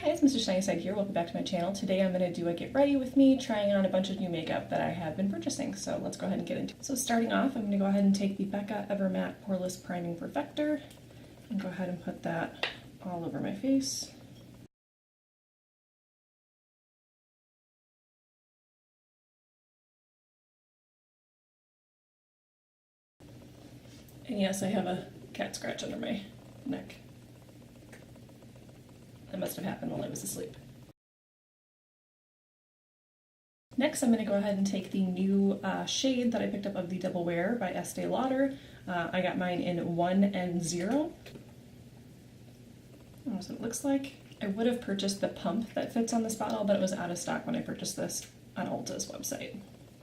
Hi, it's Mr. Sunnyside here. Welcome back to my channel. Today I'm going to do a get ready with me, trying on a bunch of new makeup that I have been purchasing. So let's go ahead and get into it. So starting off, I'm going to go ahead and take the BECCA Evermatte Poreless Priming Perfector and go ahead and put that all over my face. And yes, I have a cat scratch under my neck. That must have happened while I was asleep. Next, I'm going to go ahead and take the new shade that I picked up of the Double Wear by Estee Lauder. I got mine in 1 and 0. That's what it looks like. I would have purchased the pump that fits on this bottle, but it was out of stock when I purchased this on Ulta's website.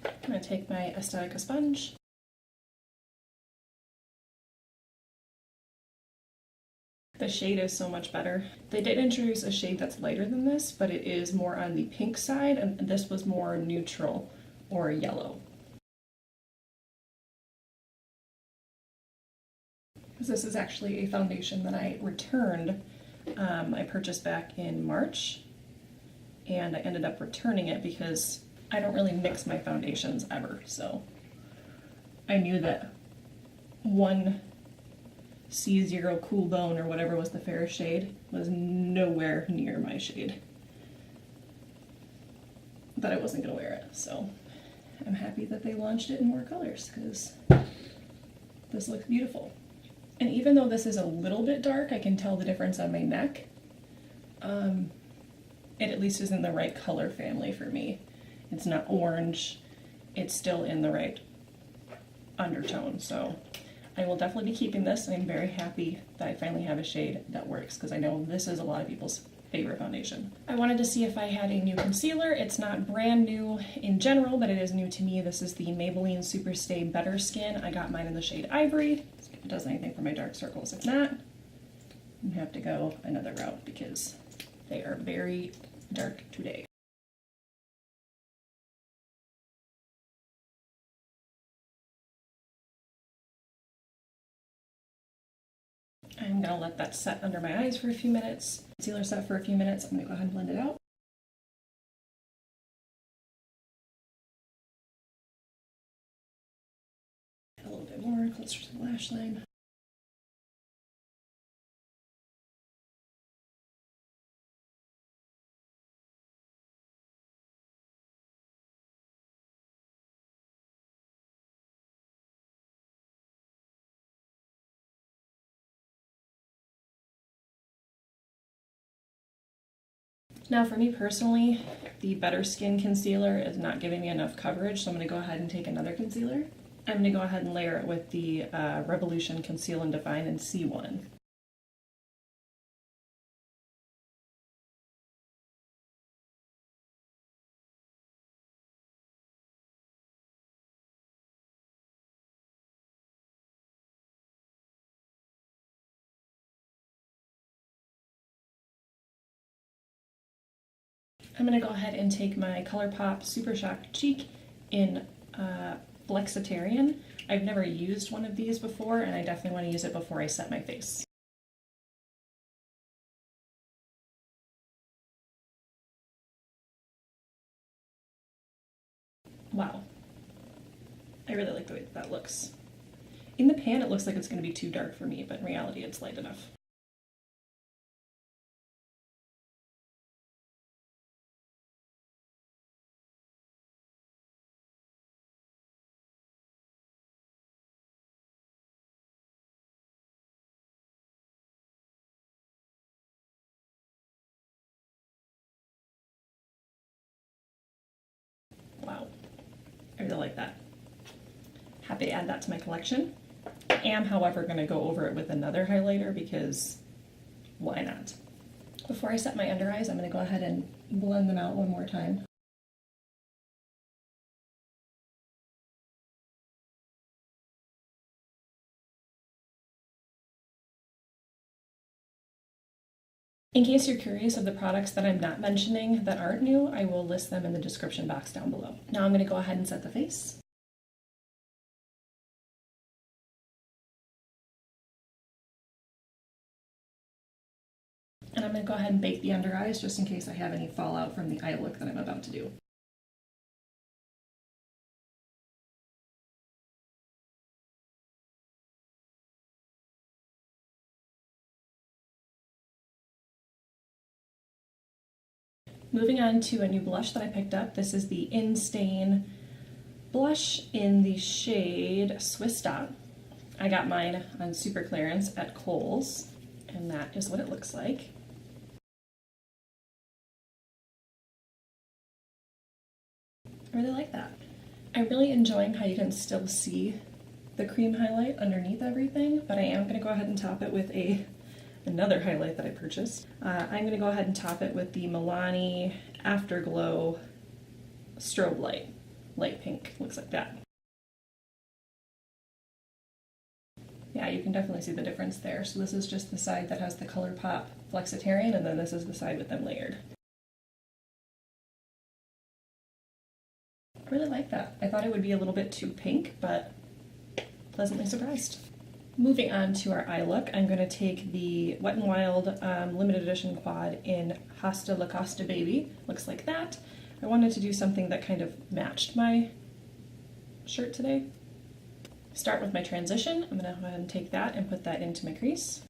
I'm going to take my Aesthetica sponge. The shade is so much better. They did introduce a shade that's lighter than this, but it is more on the pink side, and this was more neutral or yellow. This is actually a foundation that I returned. I purchased back in March, and I ended up returning it because I don't really mix my foundations ever, so I knew that one C0 Cool Bone or whatever was the fairest shade was nowhere near my shade, but I wasn't going to wear it, so I'm happy that they launched it in more colors because this looks beautiful. And even though this is a little bit dark, I can tell the difference on my neck. It at least is in the right color family for me. It's not orange, it's still in the right undertone, so I will definitely be keeping this, and I'm very happy that I finally have a shade that works because I know this is a lot of people's favorite foundation. I wanted to see if I had a new concealer. It's not brand new in general, but it is new to me. This is the Maybelline Super Stay Better Skin. I got mine in the shade Ivory. See if it does anything for my dark circles. If not, I'm gonna have to go another route because they are very dark today. I'm going to let that set under my eyes for a few minutes. Concealer set for a few minutes. I'm going to go ahead and blend it out. A little bit more closer to the lash line. Now for me personally, the Better Skin concealer is not giving me enough coverage, so I'm going to go ahead and take another concealer. I'm going to go ahead and layer it with the Revolution Conceal and Define in C1. I'm going to go ahead and take my ColourPop Super Shock Cheek in Flexitarian. I've never used one of these before, and I definitely want to use it before I set my face. Wow. I really like the way that looks. In the pan, it looks like it's going to be too dark for me, but in reality, it's light enough. Wow, I really like that. Happy to add that to my collection. I am, however, going to go over it with another highlighter because why not? Before I set my under eyes, I'm going to go ahead and blend them out one more time. In case you're curious of the products that I'm not mentioning that aren't new, I will list them in the description box down below. Now I'm going to go ahead and set the face. And I'm going to go ahead and bake the under eyes just in case I have any fallout from the eye look that I'm about to do. Moving on to a new blush that I picked up. This is the InStain blush in the shade Swiss Dot. I got mine on super clearance at Kohl's, and that is what it looks like. I really like that. I'm really enjoying how you can still see the cream highlight underneath everything, but I am going to go ahead and top it with another highlight that I purchased. I'm going to go ahead and top it with the Milani Afterglow Strobe Light. Light pink, looks like that. Yeah, you can definitely see the difference there. So this is just the side that has the ColourPop Flexitarian, and then this is the side with them layered. I really like that. I thought it would be a little bit too pink, but pleasantly surprised. Moving on to our eye look, I'm going to take the Wet n Wild limited edition quad in Hasta La Costa Baby. Looks like that. I wanted to do something that kind of matched my shirt today. Start with my transition. I'm going to go ahead and take that and put that into my crease.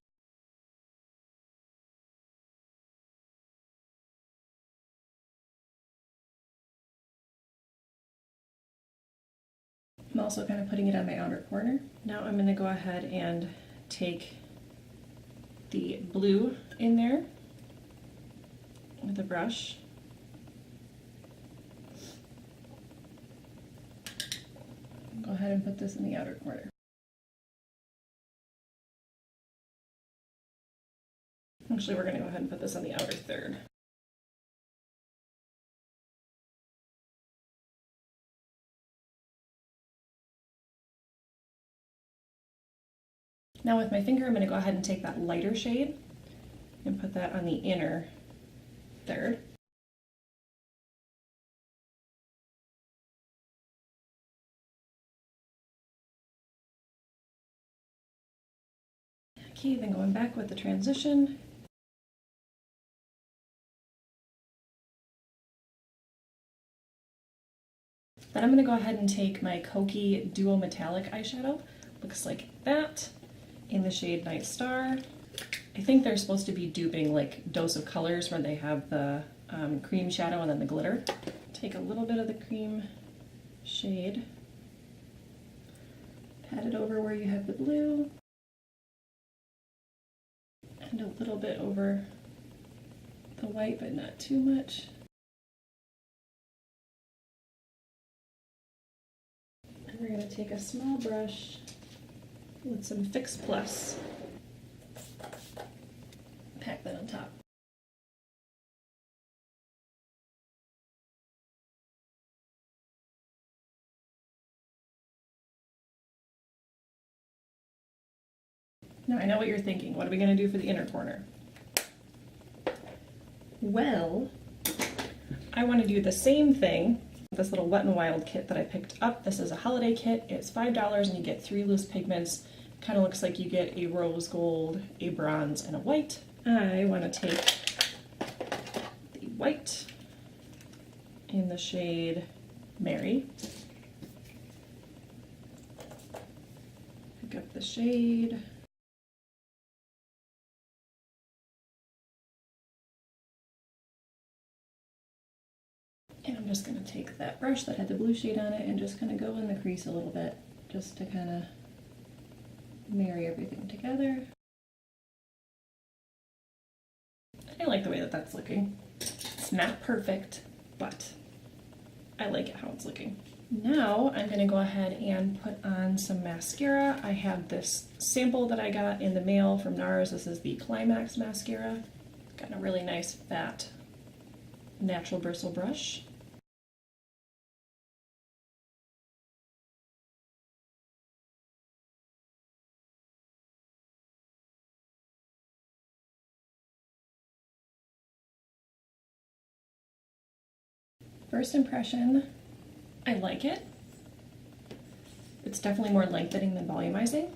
I'm also kind of putting it on my outer corner. Now I'm going to go ahead and take the blue in there with a brush. Go ahead and put this in the outer corner. Actually, we're going to go ahead and put this on the outer third. Now with my finger, I'm going to go ahead and take that lighter shade and put that on the inner third. Okay, then going back with the transition. Then I'm going to go ahead and take my Coty Duo Metallic eyeshadow. Looks like that, in the shade Night Star. I think they're supposed to be duping like Dose of Colors where they have the cream shadow and then the glitter. Take a little bit of the cream shade, pat it over where you have the blue, and a little bit over the white, but not too much. And we're going to take a small brush with some Fix Plus, pack that on top. Now I know what you're thinking. What are we going to do for the inner corner? Well, I want to do the same thing. This little Wet n Wild kit that I picked up. This is a holiday kit. It's $5 and you get 3 loose pigments. Kind of looks like you get a rose gold, a bronze, and a white. I want to take the white in the shade Mary. Pick up the shade. And I'm just going to take that brush that had the blue shade on it and just kind of go in the crease a little bit, just to kind of marry everything together. I like the way that that's looking. It's not perfect, but I like it how it's looking. Now I'm going to go ahead and put on some mascara. I have this sample that I got in the mail from NARS. This is the Climax mascara. Got a really nice fat natural bristle brush. First impression, I like it. It's definitely more lengthening than volumizing,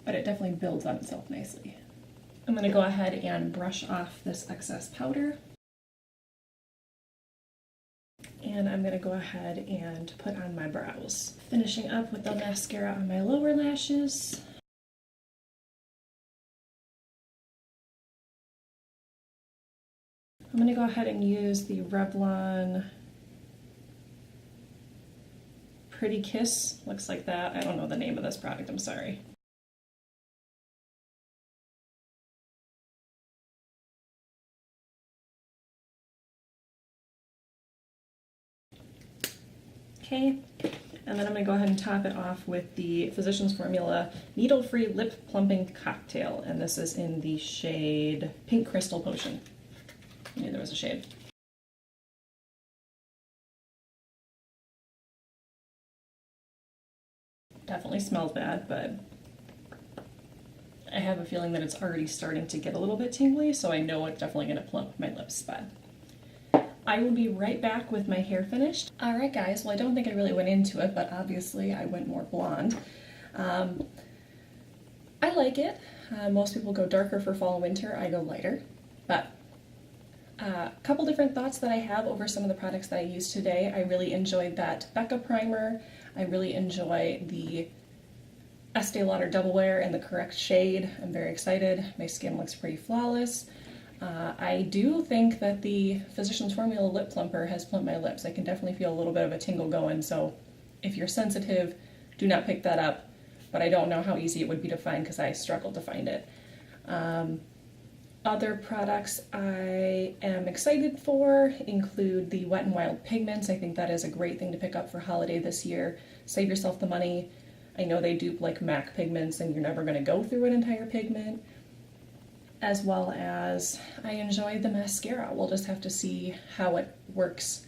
but it definitely builds on itself nicely. I'm going to go ahead and brush off this excess powder. And I'm going to go ahead and put on my brows. Finishing up with the mascara on my lower lashes. I'm going to go ahead and use the Revlon Pretty Kiss. Looks like that. I don't know the name of this product, I'm sorry. Okay, and then I'm going to go ahead and top it off with the Physicians Formula Needle-Free Lip Plumping Cocktail, and this is in the shade Pink Crystal Potion. I knew there was a shade. Definitely smells bad, but I have a feeling that it's already starting to get a little bit tingly, so I know it's definitely going to plump my lips, but I will be right back with my hair finished. Alright guys, well I don't think I really went into it, but obviously I went more blonde. I like it. Most people go darker for fall and winter, I go lighter. But a couple different thoughts that I have over some of the products that I used today. I really enjoyed that BECCA primer. I really enjoy the Estee Lauder Double Wear in the correct shade. I'm very excited. My skin looks pretty flawless. I do think that the Physicians Formula Lip Plumper has plumped my lips. I can definitely feel a little bit of a tingle going, so if you're sensitive, do not pick that up. But I don't know how easy it would be to find because I struggled to find it. Other products I am excited for include the Wet n Wild pigments. I think that is a great thing to pick up for holiday this year. Save yourself the money. I know they dupe like MAC pigments and you're never going to go through an entire pigment. As well as I enjoy the mascara. We'll just have to see how it works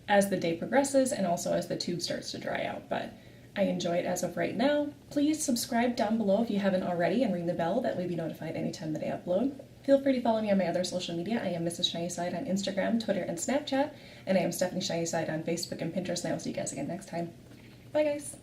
as the day progresses and also as the tube starts to dry out. But I enjoy it as of right now. Please subscribe down below if you haven't already and ring the bell. That way you'll be notified anytime that I upload. Feel free to follow me on my other social media. I am Mrs. Shiny Side on Instagram, Twitter, and Snapchat. And I am Stephanie Shiny Side on Facebook and Pinterest. And I will see you guys again next time. Bye guys.